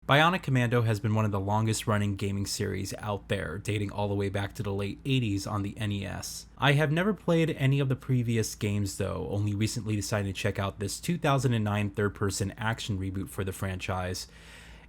Bionic Commando has been one of the longest running gaming series out there, dating all the way back to the late 80s on the NES. I have never played any of the previous games though, only recently decided to check out this 2009 third-person action reboot for the franchise.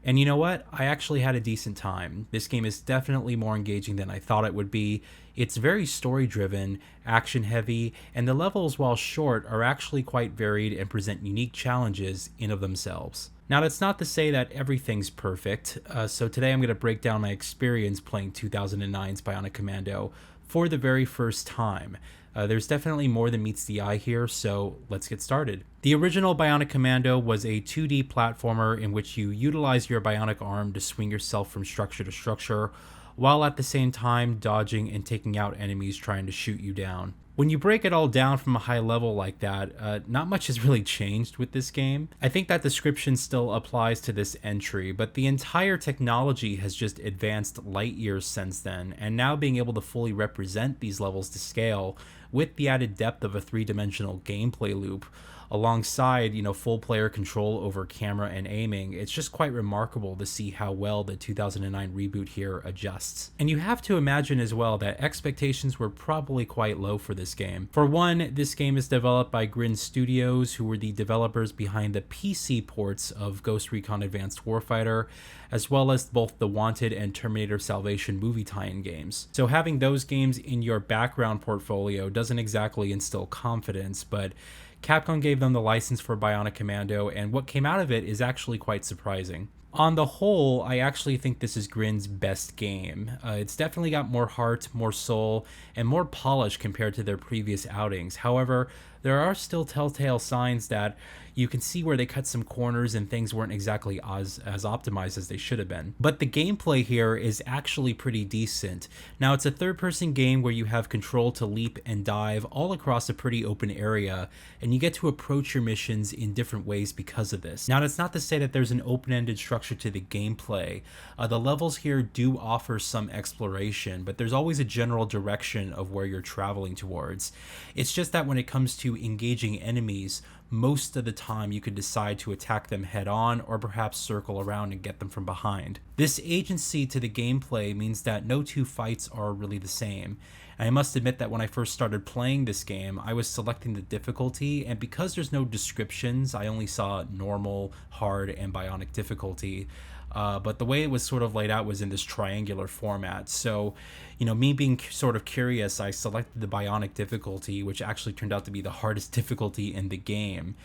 And you know what? I actually had a decent time. This game is definitely more engaging than I thought it would be. It's very story-driven, action-heavy, and the levels, while short, are actually quite varied and present unique challenges in of themselves. Now, that's not to say that everything's perfect, so today I'm going to break down my experience playing 2009's Bionic Commando for the very first time. There's definitely more than meets the eye here, so let's get started. The original Bionic Commando was a 2D platformer in which you utilize your bionic arm to swing yourself from structure to structure, while at the same time dodging and taking out enemies trying to shoot you down. When you break it all down from a high level like that, not much has really changed with this game. I think that description still applies to this entry, but the entire technology has just advanced light years since then, and now being able to fully represent these levels to scale with the added depth of a three-dimensional gameplay loop, alongside, full player control over camera and aiming, it's just quite remarkable to see how well the 2009 reboot here adjusts. And you have to imagine as well that expectations were probably quite low for this game. For one, this game is developed by Grin Studios, who were the developers behind the PC ports of Ghost Recon Advanced Warfighter, as well as both the Wanted and Terminator Salvation movie tie-in games. So having those games in your background portfolio doesn't exactly instill confidence, but Capcom gave them the license for Bionic Commando, and what came out of it is actually quite surprising. On the whole, I actually think this is Grin's best game. It's definitely got more heart, more soul, and more polish compared to their previous outings. However, there are still telltale signs that you can see where they cut some corners and things weren't exactly as optimized as they should have been. But the gameplay here is actually pretty decent. Now, it's a third-person game where you have control to leap and dive all across a pretty open area, and you get to approach your missions in different ways because of this. Now, that's not to say that there's an open-ended structure to the gameplay. The levels here do offer some exploration, but there's always a general direction of where you're traveling towards. It's just that when it comes to engaging enemies, most of the time you could decide to attack them head on or perhaps circle around and get them from behind. This agency to the gameplay means that no two fights are really the same. And I must admit that when I first started playing this game, I was selecting the difficulty, and because there's no descriptions, I only saw normal, hard, and bionic difficulty. But the way it was sort of laid out was in this triangular format. So, me being sort of curious, I selected the bionic difficulty, which actually turned out to be the hardest difficulty in the game.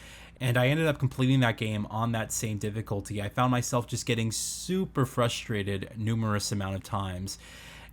And I ended up completing that game on that same difficulty. I found myself just getting super frustrated numerous amount of times.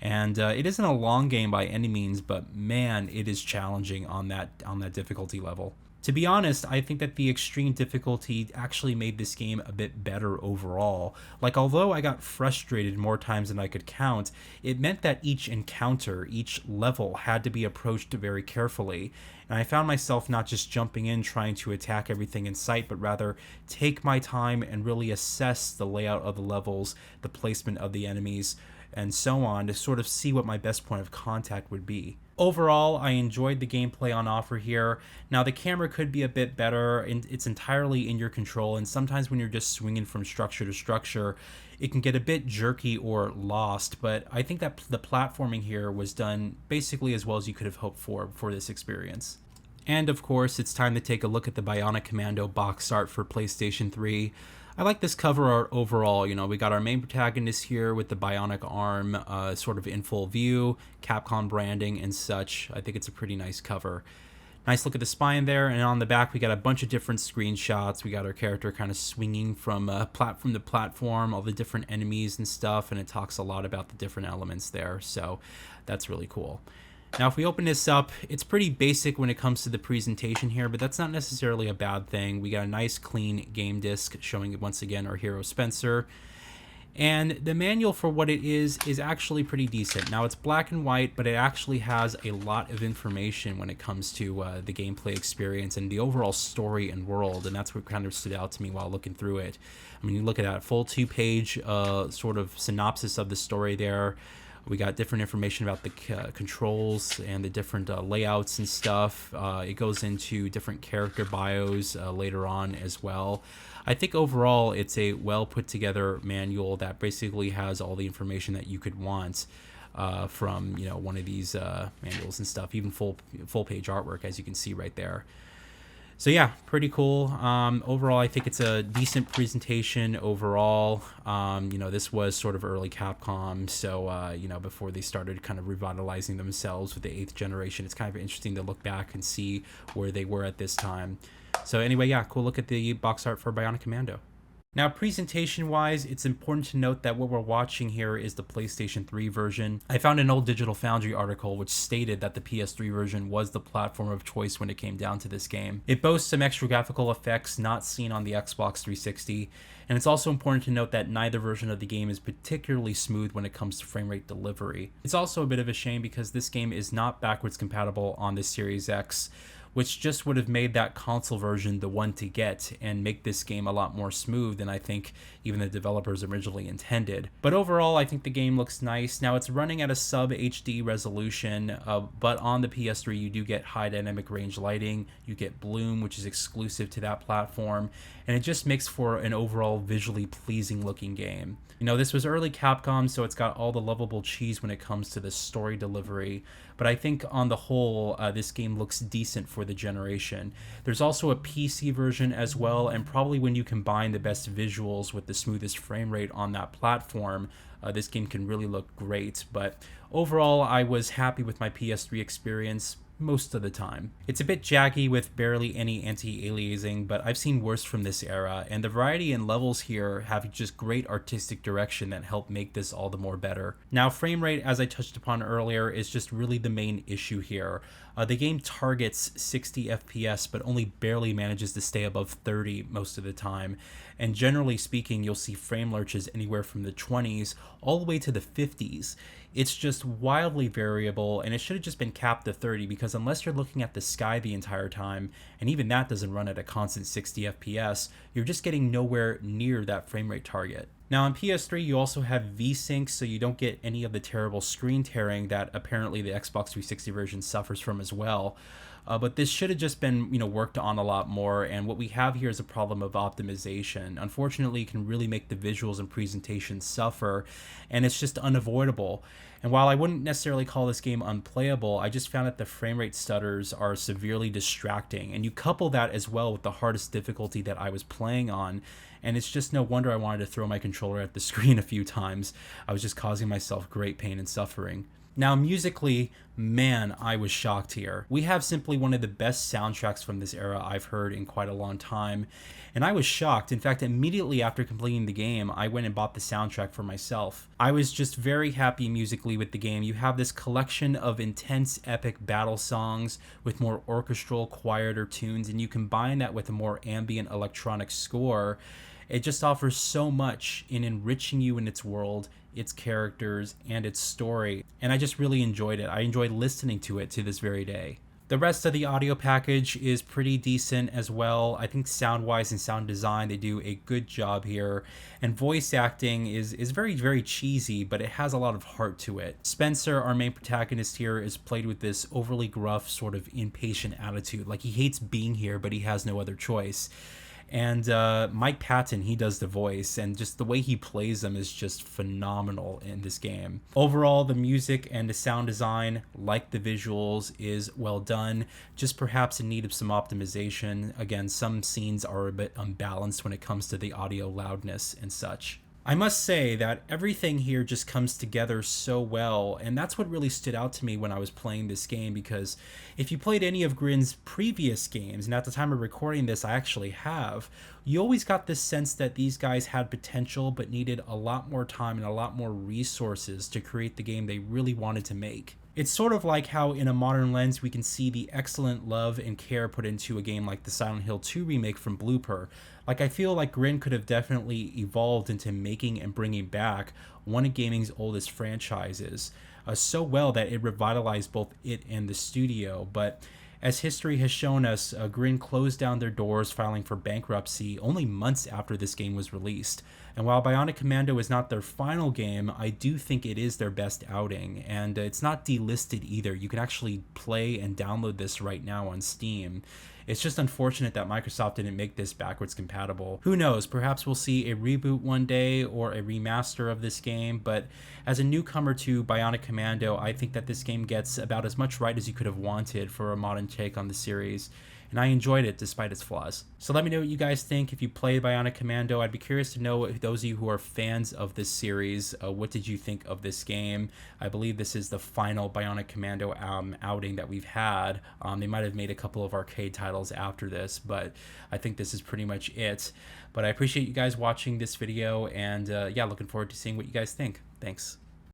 And it isn't a long game by any means, but man, it is challenging on that difficulty level. To be honest, I think that the extreme difficulty actually made this game a bit better overall. Like, although I got frustrated more times than I could count, it meant that each encounter, each level had to be approached very carefully. And I found myself not just jumping in trying to attack everything in sight, but rather take my time and really assess the layout of the levels, the placement of the enemies, and so on, to sort of see what my best point of contact would be. Overall, I enjoyed the gameplay on offer here. Now, the camera could be a bit better, and it's entirely in your control, and sometimes when you're just swinging from structure to structure, it can get a bit jerky or lost, but I think that the platforming here was done basically as well as you could have hoped for this experience. And of course, it's time to take a look at the Bionic Commando box art for PlayStation 3. I like this cover art overall. We got our main protagonist here with the bionic arm sort of in full view, Capcom branding and such. I think it's a pretty nice cover. Nice look at the spine there, and on the back we got a bunch of different screenshots. We got our character kind of swinging from platform to platform, all the different enemies and stuff, and it talks a lot about the different elements there, so that's really cool. Now, if we open this up, it's pretty basic when it comes to the presentation here, but that's not necessarily a bad thing. We got a nice, clean game disc showing, once again, our hero Spencer. And the manual for what it is actually pretty decent. Now, it's black and white, but it actually has a lot of information when it comes to the gameplay experience and the overall story and world, and that's what kind of stood out to me while looking through it. I mean, you look at that full two-page sort of synopsis of the story there. We got different information about the controls and the different layouts and stuff. It goes into different character bios later on as well. I think overall it's a well put together manual that basically has all the information that you could want from one of these manuals and stuff, even full page artwork, as you can see right there. So yeah, pretty cool. Overall, I think it's a decent presentation overall. This was sort of early Capcom, so before they started kind of revitalizing themselves with the 8th generation, it's kind of interesting to look back and see where they were at this time. So anyway, yeah, cool look at the box art for Bionic Commando. Now, presentation-wise, it's important to note that what we're watching here is the PlayStation 3 version. I found an old Digital Foundry article which stated that the PS3 version was the platform of choice when it came down to this game. It boasts some extra graphical effects not seen on the Xbox 360, and it's also important to note that neither version of the game is particularly smooth when it comes to frame rate delivery. It's also a bit of a shame because this game is not backwards compatible on the Series X, which just would have made that console version the one to get and make this game a lot more smooth than I think even the developers originally intended. But overall, I think the game looks nice. Now, it's running at a sub HD resolution, but on the PS3 you do get high dynamic range lighting, you get bloom, which is exclusive to that platform, and it just makes for an overall visually pleasing looking game. This was early Capcom, so it's got all the lovable cheese when it comes to the story delivery, but I think on the whole, this game looks decent for the generation. There's also a PC version as well, and probably when you combine the best visuals with the smoothest frame rate on that platform, this game can really look great. But overall, I was happy with my PS3 experience most of the time. It's a bit jaggy with barely any anti-aliasing, but I've seen worse from this era, and the variety in levels here have just great artistic direction that help make this all the more better. Now, frame rate, as I touched upon earlier, is just really the main issue here. The game targets 60 FPS, but only barely manages to stay above 30 most of the time. And generally speaking, you'll see frame lurches anywhere from the 20s all the way to the 50s. It's just wildly variable, and it should have just been capped to 30 because unless you're looking at the sky the entire time, and even that doesn't run at a constant 60 FPS, you're just getting nowhere near that frame rate target. Now on PS3 you also have VSync, so you don't get any of the terrible screen tearing that apparently the Xbox 360 version suffers from as well. But this should have just been, worked on a lot more, and what we have here is a problem of optimization. Unfortunately, it can really make the visuals and presentation suffer, and it's just unavoidable. And while I wouldn't necessarily call this game unplayable, I just found that the frame rate stutters are severely distracting, and you couple that as well with the hardest difficulty that I was playing on, and it's just no wonder I wanted to throw my controller at the screen a few times. I was just causing myself great pain and suffering. Now, musically, man, I was shocked here. We have simply one of the best soundtracks from this era I've heard in quite a long time, and I was shocked. In fact, immediately after completing the game, I went and bought the soundtrack for myself. I was just very happy musically with the game. You have this collection of intense, epic battle songs with more orchestral, quieter tunes, and you combine that with a more ambient electronic score. It just offers so much in enriching you in its world, its characters, and its story, and I just really enjoyed it. I enjoyed listening to it to this very day. The rest of the audio package is pretty decent as well. I think sound-wise and sound design, they do a good job here. And voice acting is very, very cheesy, but it has a lot of heart to it. Spencer, our main protagonist here, is played with this overly gruff, sort of impatient attitude. Like he hates being here, but he has no other choice. And Mike Patton, he does the voice, and just the way he plays them is just phenomenal in this game. Overall, the music and the sound design, like the visuals, is well done, just perhaps in need of some optimization. Again, some scenes are a bit unbalanced when it comes to the audio loudness and such. I must say that everything here just comes together so well, and that's what really stood out to me when I was playing this game, because if you played any of Grin's previous games, and at the time of recording this I actually have, you always got this sense that these guys had potential but needed a lot more time and a lot more resources to create the game they really wanted to make. It's sort of like how in a modern lens we can see the excellent love and care put into a game like the Silent Hill 2 remake from Blooper. Like, I feel like Grin could have definitely evolved into making and bringing back one of gaming's oldest franchises so well that it revitalized both it and the studio. But as history has shown us, Grin closed down their doors, filing for bankruptcy only months after this game was released. And while Bionic Commando is not their final game, I do think it is their best outing, and it's not delisted either. You can actually play and download this right now on Steam. It's just unfortunate that Microsoft didn't make this backwards compatible. Who knows, perhaps we'll see a reboot one day or a remaster of this game, but as a newcomer to Bionic Commando, I think that this game gets about as much right as you could have wanted for a modern take on the series, and I enjoyed it despite its flaws. So let me know what you guys think. If you played Bionic Commando, I'd be curious to know, those of you who are fans of this series, what did you think of this game? I believe this is the final Bionic Commando outing that we've had. They might have made a couple of arcade titles after this, but I think this is pretty much it. But I appreciate you guys watching this video, and yeah, looking forward to seeing what you guys think. Thanks.